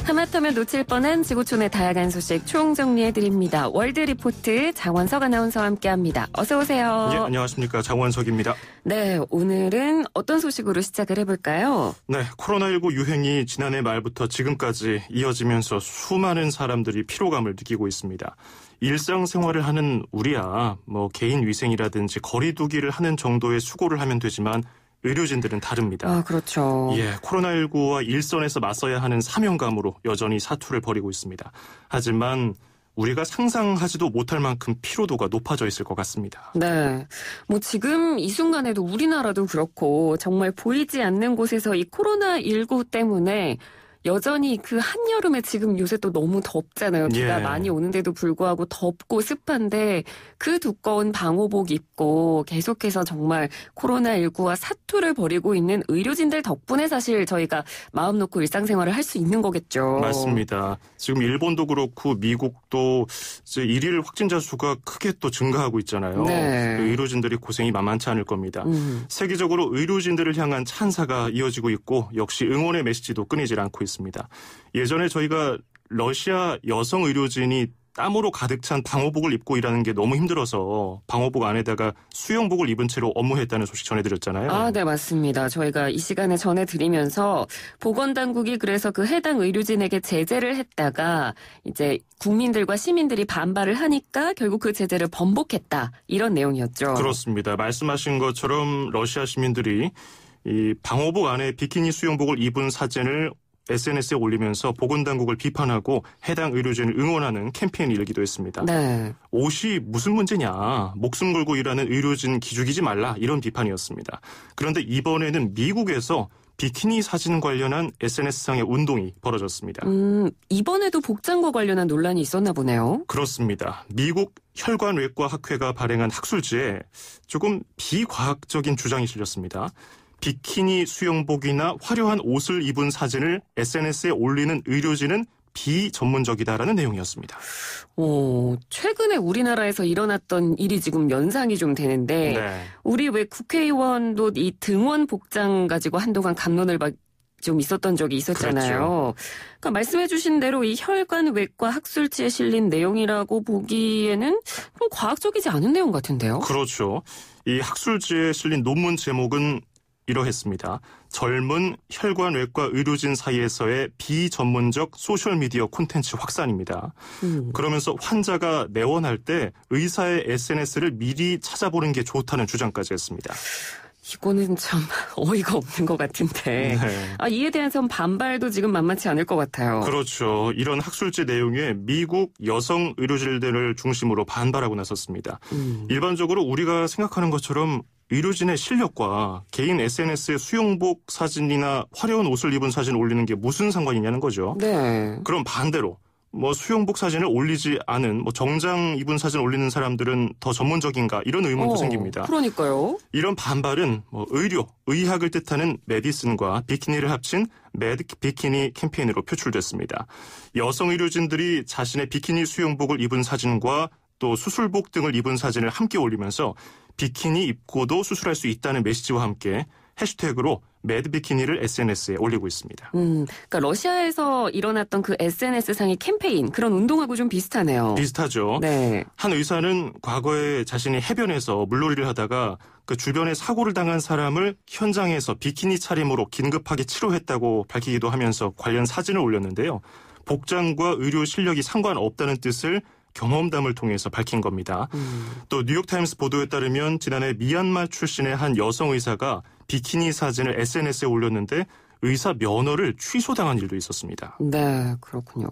하마터면 놓칠 뻔한 지구촌의 다양한 소식 총정리해드립니다. 월드리포트 장원석 아나운서와 함께합니다. 어서 오세요. 예, 안녕하십니까. 장원석입니다. 네, 오늘은 어떤 소식으로 시작을 해볼까요? 네, 코로나19 유행이 지난해 말부터 지금까지 이어지면서 수많은 사람들이 피로감을 느끼고 있습니다. 일상생활을 하는 우리야 개인 위생이라든지 거리 두기를 하는 정도의 수고를 하면 되지만 의료진들은 다릅니다. 아, 그렇죠. 예, 코로나19와 일선에서 맞서야 하는 사명감으로 여전히 사투를 벌이고 있습니다. 하지만 우리가 상상하지도 못할 만큼 피로도가 높아져 있을 것 같습니다. 네. 지금 이 순간에도 우리나라도 그렇고 정말 보이지 않는 곳에서 이 코로나19 때문에 여전히 그 한여름에 지금 요새 또 너무 덥잖아요. 비가 많이 오는데도 불구하고 덥고 습한데 그 두꺼운 방호복 입고 계속해서 정말 코로나19와 사투를 벌이고 있는 의료진들 덕분에 사실 저희가 마음 놓고 일상생활을 할 수 있는 거겠죠. 맞습니다. 지금 일본도 그렇고 미국도 이제 일일 확진자 수가 크게 또 증가하고 있잖아요. 네. 의료진들이 고생이 만만치 않을 겁니다. 세계적으로 의료진들을 향한 찬사가 이어지고 있고 역시 응원의 메시지도 끊이질 않고 있습니다. 예전에 저희가 러시아 여성 의료진이 땀으로 가득 찬 방호복을 입고 일하는 게 너무 힘들어서 방호복 안에다가 수영복을 입은 채로 업무했다는 소식 전해드렸잖아요. 아, 네, 맞습니다. 저희가 이 시간에 전해드리면서 보건당국이 그래서 그 해당 의료진에게 제재를 했다가 이제 국민들과 시민들이 반발을 하니까 결국 그 제재를 번복했다. 이런 내용이었죠. 그렇습니다. 말씀하신 것처럼 러시아 시민들이 이 방호복 안에 비키니 수영복을 입은 사진을 SNS에 올리면서 보건당국을 비판하고 해당 의료진을 응원하는 캠페인이 일기도 했습니다. 네. 옷이 무슨 문제냐. 목숨 걸고 일하는 의료진 기죽이지 말라. 이런 비판이었습니다. 그런데 이번에는 미국에서 비키니 사진 관련한 SNS상의 운동이 벌어졌습니다. 이번에도 복장과 관련한 논란이 있었나 보네요. 그렇습니다. 미국 혈관외과 학회가 발행한 학술지에 조금 비과학적인 주장이 실렸습니다. 비키니 수영복이나 화려한 옷을 입은 사진을 SNS에 올리는 의료진은 비전문적이다라는 내용이었습니다. 최근에 우리나라에서 일어났던 일이 지금 연상이 좀 되는데 우리 왜 국회의원도 이 등원 복장 가지고 한동안 갑론을 좀 있었던 적이 있었잖아요. 그렇죠. 그러니까 말씀해 주신 대로 이 혈관외과 학술지에 실린 내용이라고 보기에는 좀 과학적이지 않은 내용 같은데요. 그렇죠. 이 학술지에 실린 논문 제목은 이러했습니다. 젊은 혈관외과 의료진 사이에서의 비전문적 소셜미디어 콘텐츠 확산입니다. 그러면서 환자가 내원할 때 의사의 SNS를 미리 찾아보는 게 좋다는 주장까지 했습니다. 이거는 참 어이가 없는 것 같은데 이에 대한 반발도 지금 만만치 않을 것 같아요. 그렇죠. 이런 학술지 내용에 미국 여성 의료진들을 중심으로 반발하고 나섰습니다. 일반적으로 우리가 생각하는 것처럼 의료진의 실력과 개인 SNS에 수영복 사진이나 화려한 옷을 입은 사진 올리는 게 무슨 상관이냐는 거죠. 네. 그럼 반대로 수영복 사진을 올리지 않은 정장 입은 사진 올리는 사람들은 더 전문적인가 이런 의문도 생깁니다. 그러니까요. 이런 반발은 의학을 뜻하는 메디슨과 비키니를 합친 매드 비키니 캠페인으로 표출됐습니다. 여성 의료진들이 자신의 비키니 수영복을 입은 사진과 또 수술복 등을 입은 사진을 함께 올리면서 비키니 입고도 수술할 수 있다는 메시지와 함께 해시태그로 매드비키니를 SNS에 올리고 있습니다. 그러니까 러시아에서 일어났던 그 SNS상의 캠페인, 그런 운동하고 좀 비슷하네요. 비슷하죠. 네. 한 의사는 과거에 자신이 해변에서 물놀이를 하다가 그 주변에 사고를 당한 사람을 현장에서 비키니 차림으로 긴급하게 치료했다고 밝히기도 하면서 관련 사진을 올렸는데요. 복장과 의료 실력이 상관없다는 뜻을 경험담을 통해서 밝힌 겁니다. 또 뉴욕타임스 보도에 따르면 지난해 미얀마 출신의 한 여성 의사가 비키니 사진을 SNS에 올렸는데 의사 면허를 취소당한 일도 있었습니다. 네, 그렇군요.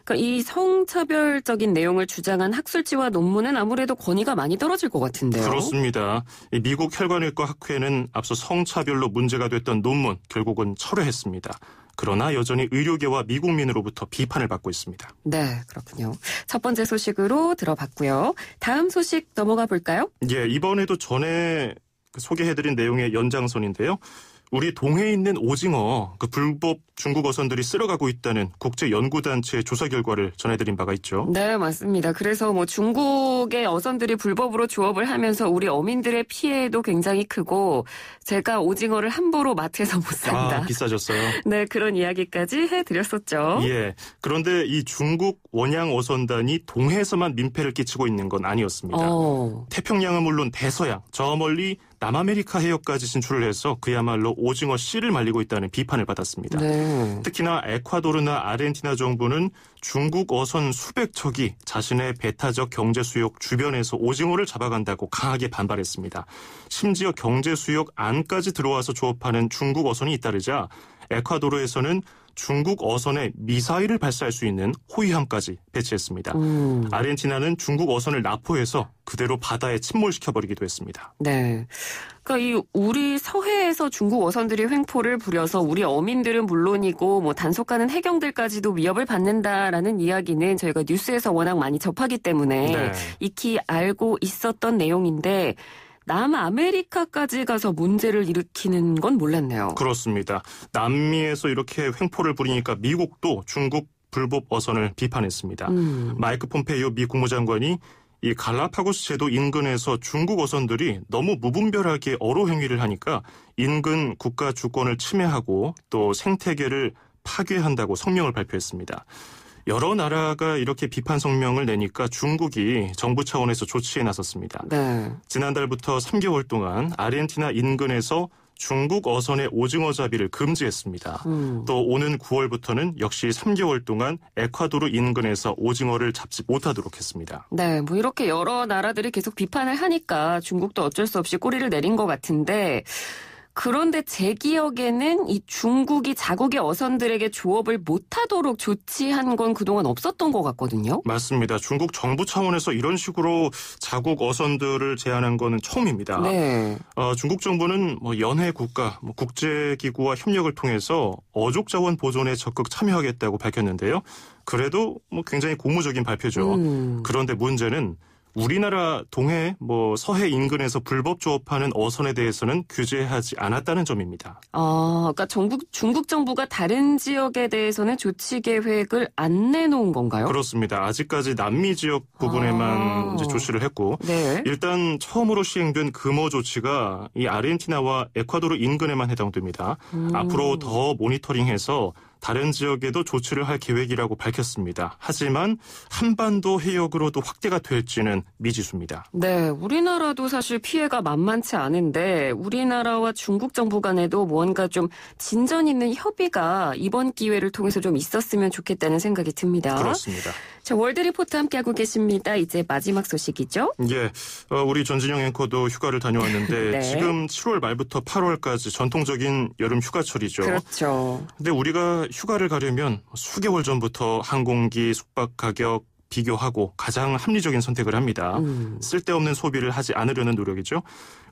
그러니까 이 성차별적인 내용을 주장한 학술지와 논문은 아무래도 권위가 많이 떨어질 것 같은데요. 그렇습니다. 미국 혈관외과 학회는 앞서 성차별로 문제가 됐던 논문 결국은 철회했습니다. 그러나 여전히 의료계와 미국민으로부터 비판을 받고 있습니다. 네, 그렇군요. 첫 번째 소식으로 들어봤고요. 다음 소식 넘어가 볼까요? 예, 이번에도 전에 소개해드린 내용의 연장선인데요. 우리 동해에 있는 오징어, 그 불법 중국 어선들이 쓸어가고 있다는 국제연구단체의 조사 결과를 전해드린 바가 있죠. 네, 맞습니다. 그래서 뭐 중국의 어선들이 불법으로 조업을 하면서 우리 어민들의 피해도 굉장히 크고 제가 오징어를 함부로 마트에서 못 산다. 비싸졌어요. 네, 그런 이야기까지 해드렸었죠. 예. 그런데 이 중국 원양 어선단이 동해에서만 민폐를 끼치고 있는 건 아니었습니다. 태평양은 물론 대서양, 저 멀리 남아메리카 해역까지 진출을 해서 그야말로 오징어 씨를 말리고 있다는 비판을 받았습니다. 네. 특히나 에콰도르나 아르헨티나 정부는 중국 어선 수백 척이 자신의 배타적 경제 수역 주변에서 오징어를 잡아간다고 강하게 반발했습니다. 심지어 경제 수역 안까지 들어와서 조업하는 중국 어선이 잇따르자 에콰도르에서는 중국 어선에 미사일을 발사할 수 있는 호위함까지 배치했습니다. 아르헨티나는 중국 어선을 납포해서 그대로 바다에 침몰시켜버리기도 했습니다. 네. 그러니까 이 우리 서해에서 중국 어선들이 횡포를 부려서 우리 어민들은 물론이고 뭐 단속하는 해경들까지도 위협을 받는다라는 이야기는 저희가 뉴스에서 워낙 많이 접하기 때문에 익히 알고 있었던 내용인데 남아메리카까지 가서 문제를 일으키는 건 몰랐네요. 그렇습니다. 남미에서 이렇게 횡포를 부리니까 미국도 중국 불법 어선을 비판했습니다. 마이크 폼페이오 미 국무장관이 이 갈라파고스 제도 인근에서 중국 어선들이 너무 무분별하게 어로 행위를 하니까 인근 국가 주권을 침해하고 또 생태계를 파괴한다고 성명을 발표했습니다. 여러 나라가 이렇게 비판 성명을 내니까 중국이 정부 차원에서 조치에 나섰습니다. 네. 지난달부터 3개월 동안 아르헨티나 인근에서 중국 어선의 오징어 잡이를 금지했습니다. 또 오는 9월부터는 역시 3개월 동안 에콰도르 인근에서 오징어를 잡지 못하도록 했습니다. 네, 뭐 이렇게 여러 나라들이 계속 비판을 하니까 중국도 어쩔 수 없이 꼬리를 내린 것 같은데 그런데 제 기억에는 이 중국이 자국의 어선들에게 조업을 못하도록 조치한 건 그동안 없었던 것 같거든요. 맞습니다. 중국 정부 차원에서 이런 식으로 자국 어선들을 제한한 거는 처음입니다. 네. 중국 정부는 뭐 연해 국가, 국제기구와 협력을 통해서 어족 자원 보존에 적극 참여하겠다고 밝혔는데요. 그래도 굉장히 고무적인 발표죠. 그런데 문제는 우리나라 동해, 서해 인근에서 불법 조업하는 어선에 대해서는 규제하지 않았다는 점입니다. 그러니까 중국 정부가 다른 지역에 대해서는 조치 계획을 안 내놓은 건가요? 그렇습니다. 아직까지 남미 지역 부분에만 이제 조치를 했고, 네. 일단 처음으로 시행된 금어 조치가 이 아르헨티나와 에콰도르 인근에만 해당됩니다. 앞으로 더 모니터링해서 다른 지역에도 조치를 할 계획이라고 밝혔습니다. 하지만 한반도 해역으로도 확대가 될지는 미지수입니다. 네, 우리나라도 사실 피해가 만만치 않은데 우리나라와 중국 정부 간에도 뭔가 좀 진전 있는 협의가 이번 기회를 통해서 좀 있었으면 좋겠다는 생각이 듭니다. 그렇습니다. 자, 월드리포트 함께하고 계십니다. 이제 마지막 소식이죠? 예, 우리 전진영 앵커도 휴가를 다녀왔는데 네. 지금 7월 말부터 8월까지 전통적인 여름 휴가철이죠. 그렇죠. 근데 우리가 휴가를 가려면 수개월 전부터 항공기, 숙박 가격 비교하고 가장 합리적인 선택을 합니다. 쓸데없는 소비를 하지 않으려는 노력이죠.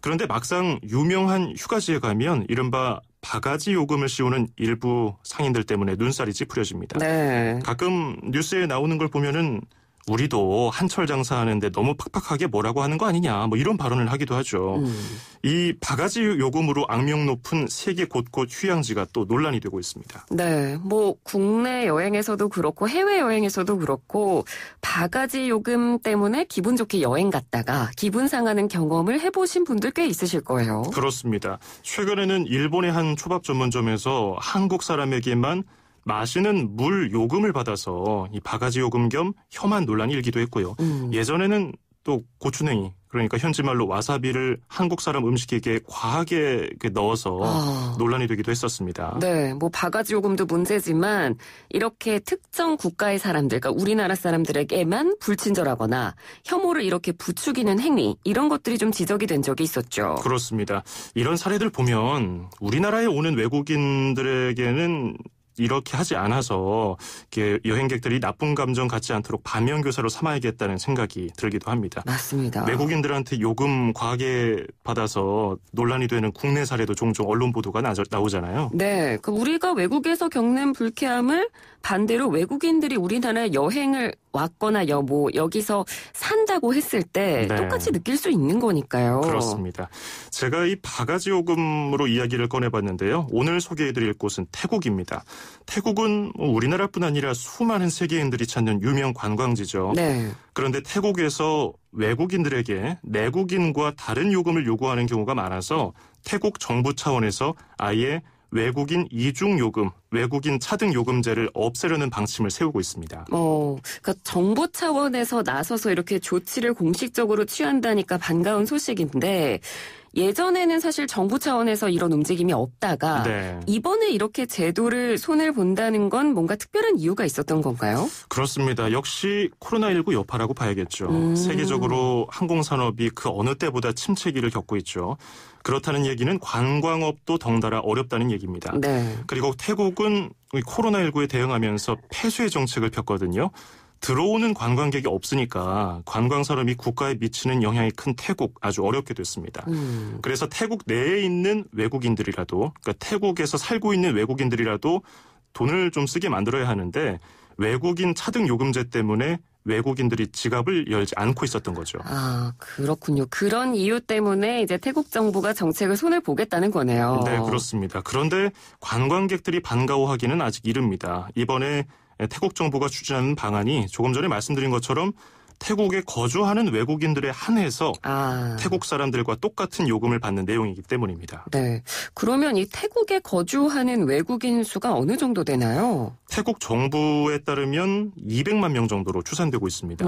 그런데 막상 유명한 휴가지에 가면 이른바 바가지 요금을 씌우는 일부 상인들 때문에 눈살이 찌푸려집니다. 네. 가끔 뉴스에 나오는 걸 보면은 우리도 한철 장사하는데 너무 팍팍하게 뭐라고 하는 거 아니냐 이런 발언을 하기도 하죠. 이 바가지 요금으로 악명 높은 세계 곳곳 휴양지가 또 논란이 되고 있습니다. 네, 국내 여행에서도 그렇고 해외 여행에서도 그렇고 바가지 요금 때문에 기분 좋게 여행 갔다가 기분 상하는 경험을 해보신 분들 꽤 있으실 거예요. 그렇습니다. 최근에는 일본의 한 초밥 전문점에서 한국 사람에게만 마시는 물 요금을 받아서 이 바가지 요금 겸 혐한 논란이 일기도 했고요. 예전에는 또 고추냉이, 그러니까 현지 말로 와사비를 한국 사람 음식에 과하게 넣어서 논란이 되기도 했었습니다. 네, 바가지 요금도 문제지만 이렇게 특정 국가의 사람들, 그러니까 우리나라 사람들에게만 불친절하거나 혐오를 이렇게 부추기는 행위, 이런 것들이 좀 지적이 된 적이 있었죠. 그렇습니다. 이런 사례들 보면 우리나라에 오는 외국인들에게는 이렇게 하지 않아서 여행객들이 나쁜 감정 갖지 않도록 반면교사로 삼아야겠다는 생각이 들기도 합니다. 맞습니다. 외국인들한테 요금 과하게 받아서 논란이 되는 국내 사례도 종종 언론 보도가 나오잖아요. 네, 우리가 외국에서 겪는 불쾌함을 반대로 외국인들이 우리나라에 여행을 왔거나 여기서 산다고 했을 때 네. 똑같이 느낄 수 있는 거니까요. 그렇습니다. 제가 이 바가지 요금으로 이야기를 꺼내봤는데요. 오늘 소개해드릴 곳은 태국입니다. 태국은 우리나라뿐 아니라 수많은 세계인들이 찾는 유명 관광지죠. 네. 그런데 태국에서 외국인들에게 내국인과 다른 요금을 요구하는 경우가 많아서 태국 정부 차원에서 아예 외국인 이중 요금, 외국인 차등 요금제를 없애려는 방침을 세우고 있습니다. 그러니까 정부 차원에서 나서서 이렇게 조치를 공식적으로 취한다니까 반가운 소식인데 예전에는 사실 정부 차원에서 이런 움직임이 없다가 네. 이번에 이렇게 제도를 손을 본다는 건 뭔가 특별한 이유가 있었던 건가요? 그렇습니다. 역시 코로나19 여파라고 봐야겠죠. 세계적으로 항공산업이 그 어느 때보다 침체기를 겪고 있죠. 그렇다는 얘기는 관광업도 덩달아 어렵다는 얘기입니다. 네. 그리고 태국은 코로나19에 대응하면서 폐쇄 정책을 폈거든요. 들어오는 관광객이 없으니까 관광산업이 국가에 미치는 영향이 큰 태국 아주 어렵게 됐습니다. 그래서 태국 내에 있는 외국인들이라도 그러니까 태국에서 살고 있는 외국인들이라도 돈을 좀 쓰게 만들어야 하는데 외국인 차등 요금제 때문에 외국인들이 지갑을 열지 않고 있었던 거죠. 아, 그렇군요. 그런 이유 때문에 이제 태국 정부가 정책을 손을 보겠다는 거네요. 네, 그렇습니다. 그런데 관광객들이 반가워하기는 아직 이릅니다. 이번에 태국 정부가 추진하는 방안이 조금 전에 말씀드린 것처럼 태국에 거주하는 외국인들에 한해서 태국 사람들과 똑같은 요금을 받는 내용이기 때문입니다. 네. 그러면 이 태국에 거주하는 외국인 수가 어느 정도 되나요? 태국 정부에 따르면 200만 명 정도로 추산되고 있습니다.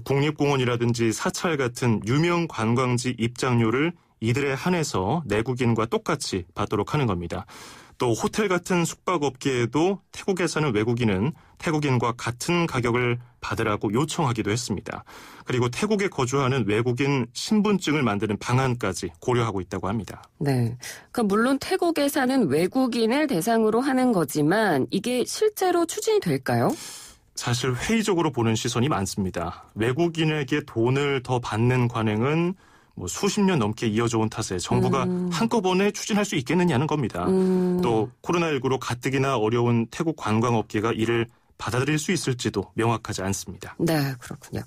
국립공원이라든지 사찰 같은 유명 관광지 입장료를 이들에 한해서 내국인과 똑같이 받도록 하는 겁니다. 또 호텔 같은 숙박업계에도 태국에 사는 외국인은 태국인과 같은 가격을 받으라고 요청하기도 했습니다. 그리고 태국에 거주하는 외국인 신분증을 만드는 방안까지 고려하고 있다고 합니다. 네. 그러니까 물론 태국에 사는 외국인을 대상으로 하는 거지만 이게 실제로 추진이 될까요? 사실 회의적으로 보는 시선이 많습니다. 외국인에게 돈을 더 받는 관행은 수십 년 넘게 이어져 온 탓에 정부가 한꺼번에 추진할 수 있겠느냐는 겁니다. 또 코로나19로 가뜩이나 어려운 태국 관광업계가 이를 받아들일 수 있을지도 명확하지 않습니다. 네, 그렇군요.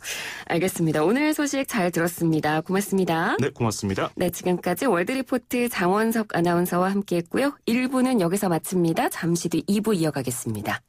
알겠습니다. 오늘 소식 잘 들었습니다. 고맙습니다. 네, 고맙습니다. 네, 지금까지 월드리포트 장원석 아나운서와 함께했고요. 1부는 여기서 마칩니다. 잠시 뒤 2부 이어가겠습니다.